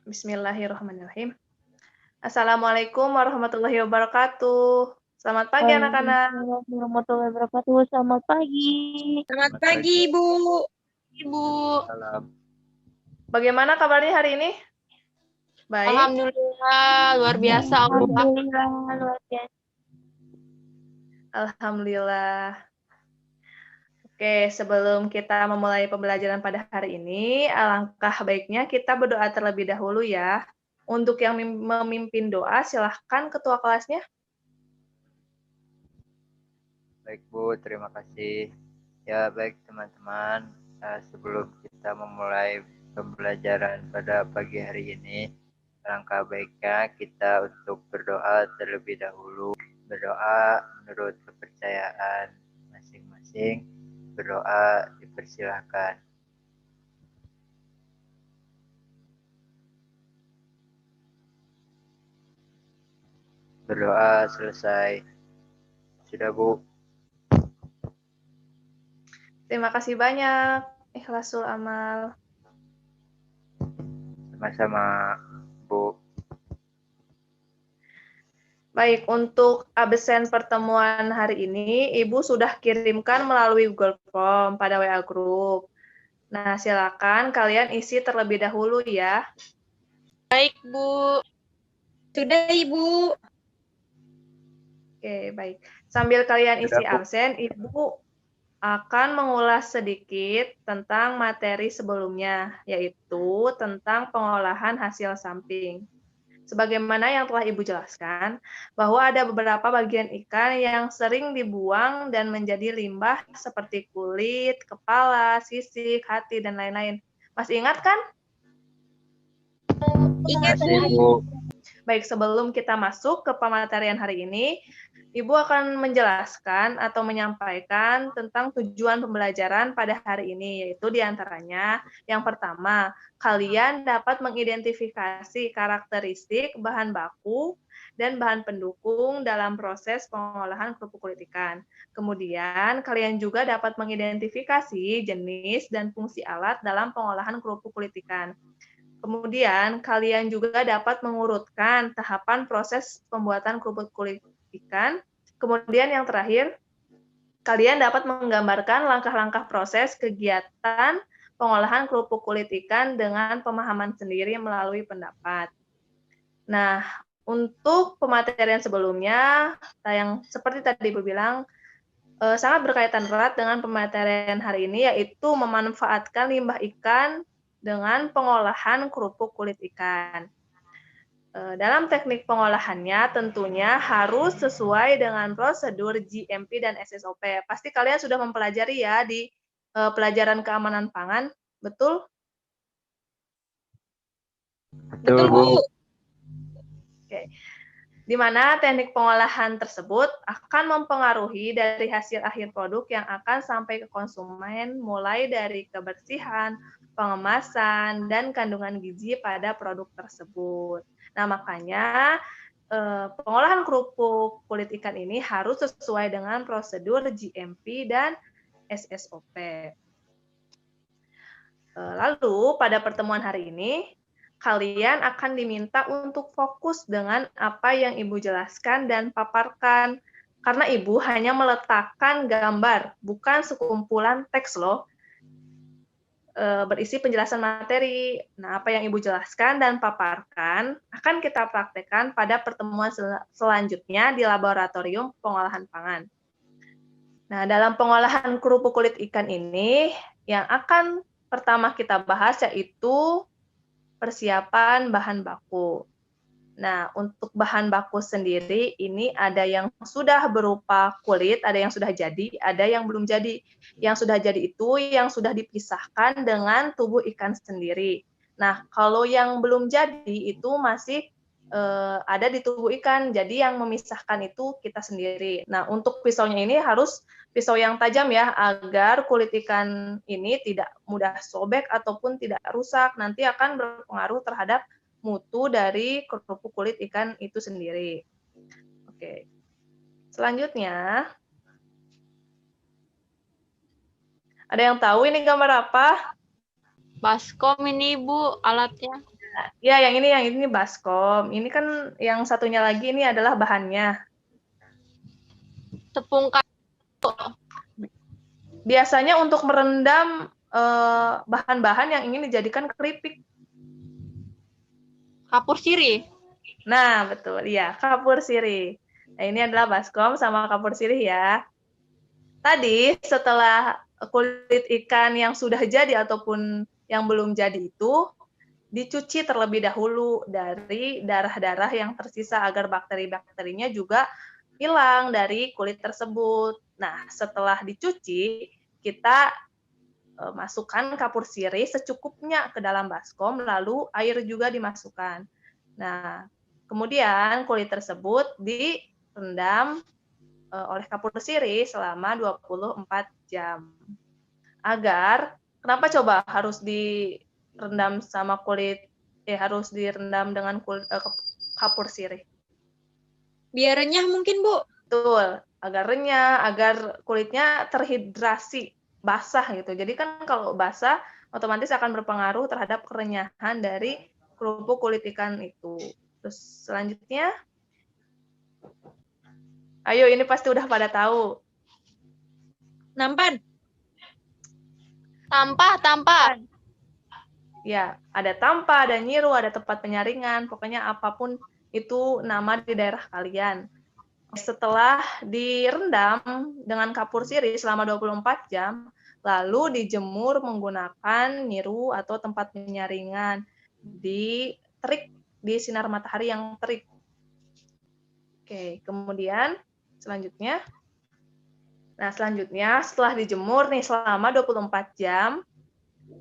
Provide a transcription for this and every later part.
Bismillahirrahmanirrahim. Assalamualaikum warahmatullahi wabarakatuh. Selamat pagi anak-anak. Waalaikumsalam warahmatullahi wabarakatuh. Selamat pagi. Selamat pagi, Ibu. Ibu. Salam. Bagaimana kabarnya hari ini? Baik. Alhamdulillah, luar biasa. Alhamdulillah, luar biasa. Alhamdulillah. Oke, sebelum kita memulai pembelajaran pada hari ini, alangkah baiknya kita berdoa terlebih dahulu ya. Untuk yang memimpin doa, silahkan ketua kelasnya. Baik Bu, terima kasih. Ya baik teman-teman, sebelum kita memulai pembelajaran pada pagi hari ini, alangkah baiknya kita untuk berdoa terlebih dahulu. Berdoa menurut kepercayaan masing-masing. Berdoa dipersilahkan. Berdoa selesai. Sudah Bu. Terima kasih banyak. Ikhlasul amal. Sama-sama Bu. Baik, untuk absen pertemuan hari ini, Ibu sudah kirimkan melalui Google Form pada WA Group. Nah, silakan kalian isi terlebih dahulu ya. Baik, Bu. Sudah, Ibu. Oke, baik. Sambil kalian isi Sudah, Bu. absen, Ibu akan mengulas sedikit tentang materi sebelumnya, yaitu tentang pengolahan hasil samping. Sebagaimana yang telah Ibu jelaskan, bahwa ada beberapa bagian ikan yang sering dibuang dan menjadi limbah seperti kulit, kepala, sisik, hati, dan lain-lain. Masih ingat kan? Ingat, Terima kasih, Bu. Bu. Baik, sebelum kita masuk ke pematerian hari ini, Ibu akan menjelaskan atau menyampaikan tentang tujuan pembelajaran pada hari ini, yaitu diantaranya, yang pertama, kalian dapat mengidentifikasi karakteristik bahan baku dan bahan pendukung dalam proses pengolahan kerupuk kulit ikan. Kemudian, kalian juga dapat mengidentifikasi jenis dan fungsi alat dalam pengolahan kerupuk kulit ikan. Kemudian, kalian juga dapat mengurutkan tahapan proses pembuatan kerupuk kulit ikan. Kemudian yang terakhir, kalian dapat menggambarkan langkah-langkah proses kegiatan pengolahan kerupuk kulit ikan dengan pemahaman sendiri melalui pendapat. Nah, untuk pematerian sebelumnya, yang seperti tadi Ibu bilang, sangat berkaitan erat dengan pematerian hari ini, yaitu memanfaatkan limbah ikan dengan pengolahan kerupuk kulit ikan. Dalam teknik pengolahannya tentunya harus sesuai dengan prosedur GMP dan SSOP. Pasti kalian sudah mempelajari ya di pelajaran keamanan pangan, betul? Betul, Bu. Oke. Di mana teknik pengolahan tersebut akan mempengaruhi dari hasil akhir produk yang akan sampai ke konsumen, mulai dari kebersihan, pengemasan, dan kandungan gizi pada produk tersebut. Nah, makanya pengolahan kerupuk kulit ikan ini harus sesuai dengan prosedur GMP dan SSOP. Lalu, pada pertemuan hari ini, kalian akan diminta untuk fokus dengan apa yang Ibu jelaskan dan paparkan. Karena Ibu hanya meletakkan gambar, bukan sekumpulan teks loh, berisi penjelasan materi. Nah, apa yang Ibu jelaskan dan paparkan akan kita praktekkan pada pertemuan selanjutnya di laboratorium pengolahan pangan. Nah, dalam pengolahan kerupuk kulit ikan ini, yang akan pertama kita bahas yaitu persiapan bahan baku. Nah, untuk bahan baku sendiri, ini ada yang sudah berupa kulit, ada yang sudah jadi, ada yang belum jadi. Yang sudah jadi itu yang sudah dipisahkan dengan tubuh ikan sendiri. Nah, kalau yang belum jadi itu masih ada di tubuh ikan, jadi yang memisahkan itu kita sendiri. Nah, untuk pisaunya ini harus pisau yang tajam ya, agar kulit ikan ini tidak mudah sobek ataupun tidak rusak, nanti akan berpengaruh terhadap mutu dari kerupuk kulit ikan itu sendiri. Oke. Selanjutnya, ada yang tahu ini gambar apa? Baskom ini, Bu, alatnya. Ya, yang ini baskom. Ini kan yang satunya lagi ini adalah bahannya. Tepung Biasanya untuk merendam bahan-bahan yang ingin dijadikan keripik. kapur sirih. Nah, betul. Iya, kapur sirih. Nah, ini adalah baskom sama kapur sirih ya. Tadi setelah kulit ikan yang sudah jadi ataupun yang belum jadi itu dicuci terlebih dahulu dari darah-darah yang tersisa agar bakteri-bakterinya juga hilang dari kulit tersebut. Nah, setelah dicuci, kita masukkan kapur sirih secukupnya ke dalam baskom, lalu air juga dimasukkan. Nah, kemudian kulit tersebut direndam oleh kapur sirih selama 24 jam. Kenapa coba harus direndam sama harus direndam dengan kapur sirih? Biar renyah mungkin, Bu. Betul, agar renyah, agar kulitnya terhidrasi, basah gitu. Jadi kan kalau basah otomatis akan berpengaruh terhadap kerenyahan dari kerupuk kulit ikan itu. Terus selanjutnya, ayo ini pasti udah pada tahu. Nampan. Tampah. Ya, ada tampah, ada nyiru, ada tempat penyaringan, pokoknya apapun itu nama di daerah kalian. Setelah direndam dengan kapur sirih selama 24 jam, lalu dijemur menggunakan nyiru atau tempat penyaringan terik di sinar matahari yang terik. Oke, kemudian selanjutnya setelah dijemur nih selama 24 jam,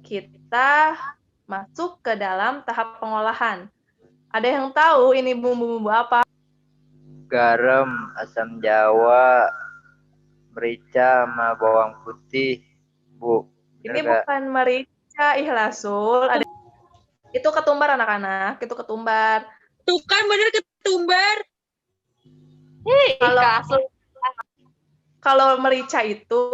kita masuk ke dalam tahap pengolahan. Ada yang tahu ini bumbu-bumbu apa? Garam, asam jawa, merica, sama bawang putih, Bu. Ini bukan merica, Ikhlasul. Itu ketumbar anak-anak, itu ketumbar. Tuh kan bener ketumbar. Kalau merica itu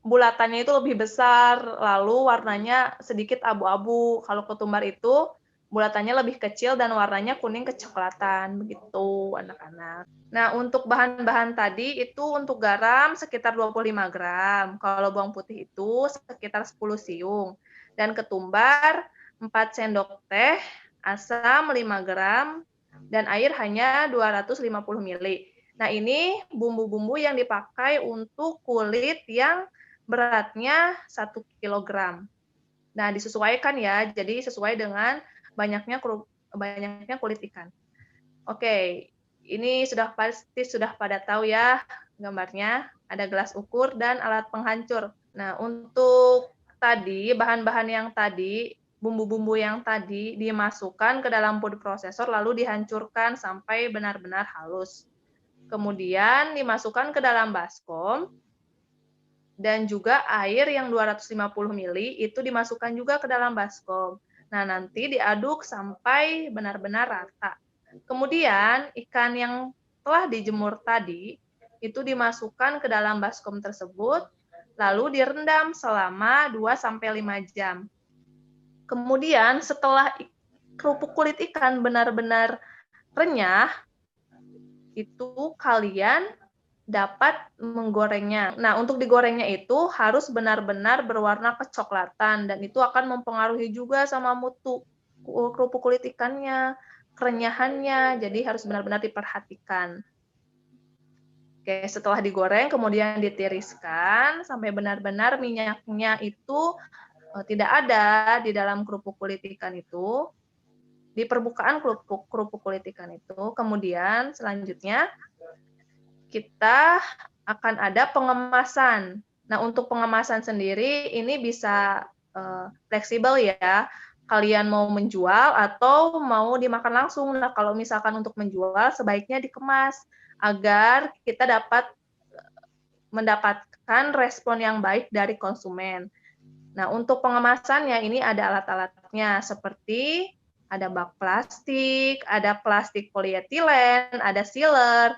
bulatannya itu lebih besar, lalu warnanya sedikit abu-abu. Kalau ketumbar itu bulatannya lebih kecil dan warnanya kuning kecoklatan, begitu anak-anak. Nah, untuk bahan-bahan tadi itu untuk garam sekitar 25 gram, kalau bawang putih itu sekitar 10 siung, dan ketumbar 4 sendok teh, asam 5 gram, dan air hanya 250 ml. Nah, ini bumbu-bumbu yang dipakai untuk kulit yang beratnya 1 kg. Nah, disesuaikan ya, jadi sesuai dengan banyaknya kulit ikan. Oke, ini pasti sudah pada tahu ya gambarnya. Ada gelas ukur dan alat penghancur. Nah, untuk tadi, bahan-bahan yang tadi, bumbu-bumbu yang tadi dimasukkan ke dalam food processor lalu dihancurkan sampai benar-benar halus. Kemudian dimasukkan ke dalam baskom, dan juga air yang 250 ml itu dimasukkan juga ke dalam baskom. Nah, nanti diaduk sampai benar-benar rata. Kemudian ikan yang telah dijemur tadi itu dimasukkan ke dalam baskom tersebut, lalu direndam selama 2-5 jam. Kemudian setelah kerupuk kulit ikan benar-benar renyah, itu kalian dapat menggorengnya. Nah, untuk digorengnya itu harus benar-benar berwarna kecoklatan, dan itu akan mempengaruhi juga sama mutu kerupuk kulit ikannya, kerenyahannya, jadi harus benar-benar diperhatikan. Oke, setelah digoreng, kemudian ditiriskan sampai benar-benar minyaknya itu tidak ada di dalam kerupuk kulit ikan itu, di permukaan kerupuk kulit ikan itu. Kemudian selanjutnya kita akan ada pengemasan. Nah, untuk pengemasan sendiri ini bisa fleksibel ya. Kalian mau menjual atau mau dimakan langsung. Nah, kalau misalkan untuk menjual sebaiknya dikemas agar kita dapat mendapatkan respon yang baik dari konsumen. Nah, untuk pengemasannya ini ada alat-alatnya seperti ada bak plastik, ada plastik polietilen, ada sealer.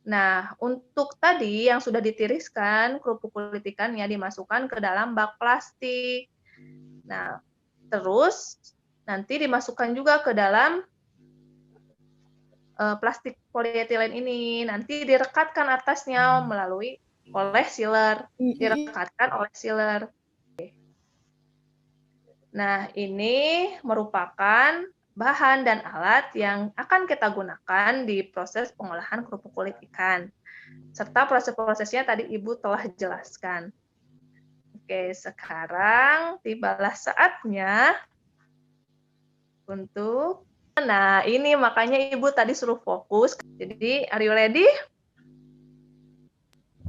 Nah, untuk tadi yang sudah ditiriskan, kerupuk kulit ikannya dimasukkan ke dalam bak plastik. Nah, terus nanti dimasukkan juga ke dalam plastik polietilen ini. Nanti direkatkan atasnya oleh sealer. Direkatkan oleh sealer. Nah, ini merupakan bahan dan alat yang akan kita gunakan di proses pengolahan kerupuk kulit ikan. Serta proses-prosesnya tadi Ibu telah jelaskan. Oke, sekarang tibalah saatnya untuk... Nah, ini makanya Ibu tadi suruh fokus. Jadi, are you ready?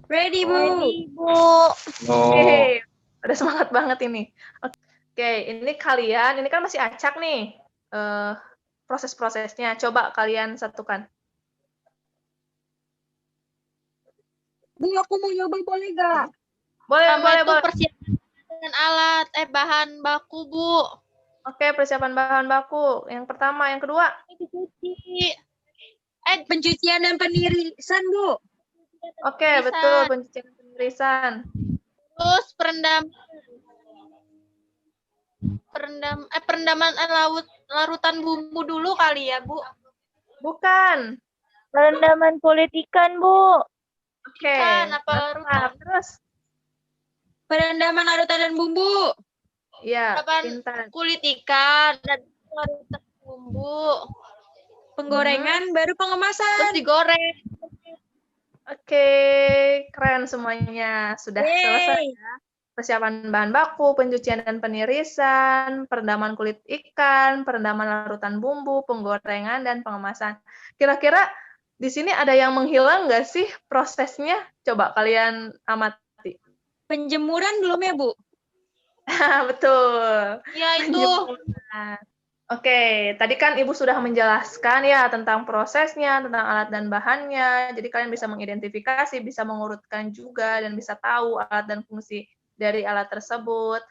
Ready, Bu. Ready, Bu. Oke, ada semangat banget ini. Oke, ini kalian, ini kan masih acak nih proses-prosesnya. Coba kalian satukan. Bu, aku mau nyoba boleh gak? Boleh, boleh, boleh. Persiapan alat, bahan baku, Bu. Oke, persiapan bahan baku. Yang pertama, yang kedua. Dicuci. Pencucian dan penirisan, Bu. Oke, betul, pencucian dan penirisan. Terus perendaman larutan bumbu dulu kali ya, Bu. Bukan. Perendaman kulit ikan, Bu. Oke. Larutan? Terus? Perendaman larutan dan bumbu. Iya, Perendaman Intan. kulit ikan dan larutan bumbu. Penggorengan baru pengemasan. Terus digoreng. Oke, keren semuanya. Sudah selesai ya. Persiapan bahan baku, pencucian dan penirisan, perendaman kulit ikan, perendaman larutan bumbu, penggorengan, dan pengemasan. Kira-kira di sini ada yang menghilang nggak sih prosesnya? Coba kalian amati. Penjemuran belum ya, Bu? Betul. Ya, itu. Penjemuran. Oke, tadi kan Ibu sudah menjelaskan ya tentang prosesnya, tentang alat dan bahannya. Jadi kalian bisa mengidentifikasi, bisa mengurutkan juga, dan bisa tahu alat dan fungsi dari alat tersebut.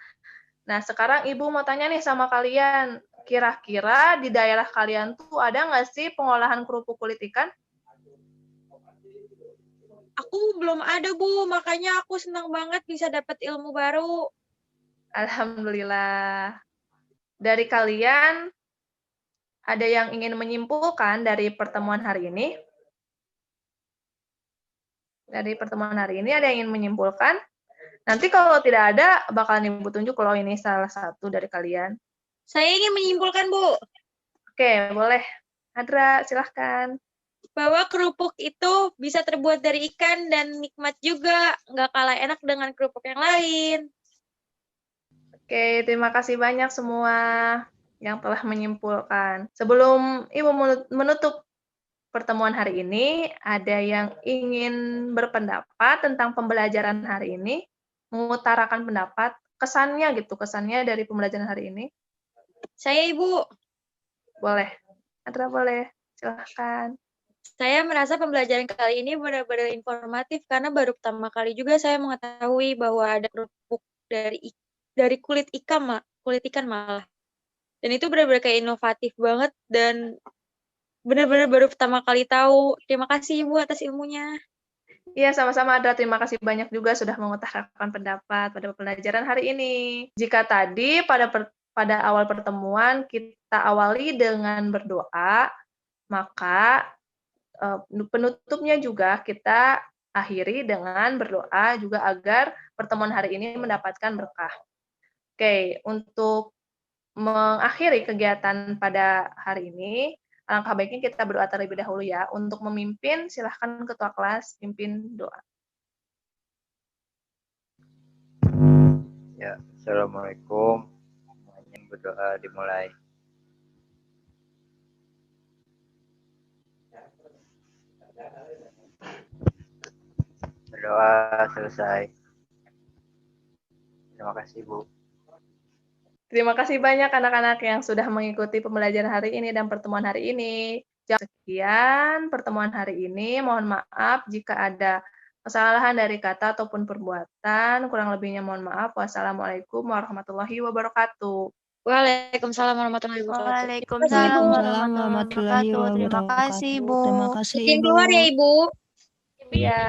Nah, sekarang Ibu mau tanya nih sama kalian, kira-kira di daerah kalian tuh ada nggak sih pengolahan kerupuk kulit ikan? Aku belum ada, Bu. Makanya aku senang banget bisa dapat ilmu baru. Alhamdulillah. Dari kalian, ada yang ingin menyimpulkan dari pertemuan hari ini? Dari pertemuan hari ini ada yang ingin menyimpulkan? Nanti kalau tidak ada, bakalan Ibu tunjuk kalau ini salah satu dari kalian. Saya ingin menyimpulkan, Bu. Oke, boleh. Hadra, silahkan. Bahwa kerupuk itu bisa terbuat dari ikan dan nikmat juga. Nggak kalah enak dengan kerupuk yang lain. Oke, terima kasih banyak semua yang telah menyimpulkan. Sebelum Ibu menutup pertemuan hari ini, ada yang ingin berpendapat tentang pembelajaran hari ini, mengutarakan pendapat, kesannya dari pembelajaran hari ini? Saya, Ibu. Boleh. Adra, boleh. Silahkan. Saya merasa pembelajaran kali ini benar-benar informatif karena baru pertama kali juga saya mengetahui bahwa ada kerupuk dari kulit ikan malah. Dan itu benar-benar kayak inovatif banget dan benar-benar baru pertama kali tahu. Terima kasih Ibu atas ilmunya. Iya, sama-sama Adra. Terima kasih banyak juga sudah mengutarakan pendapat pada pembelajaran hari ini. Jika tadi pada awal pertemuan kita awali dengan berdoa, maka penutupnya juga kita akhiri dengan berdoa juga agar pertemuan hari ini mendapatkan berkah. Oke, untuk mengakhiri kegiatan pada hari ini, alangkah baiknya kita berdoa terlebih dahulu ya. Untuk memimpin, silahkan ketua kelas pimpin doa. Ya, Assalamualaikum. Semuanya berdoa dimulai. Berdoa selesai. Terima kasih, Bu. Terima kasih banyak anak-anak yang sudah mengikuti pembelajaran hari ini dan pertemuan hari ini. Sekian pertemuan hari ini. Mohon maaf jika ada kesalahan dari kata ataupun perbuatan. Kurang lebihnya mohon maaf. Wassalamualaikum warahmatullahi wabarakatuh. Waalaikumsalam warahmatullahi wabarakatuh. Waalaikumsalam warahmatullahi wabarakatuh. Terima kasih, Bu. Terima kasih, Izin Ibu. keluar ya, Ibu. Iya.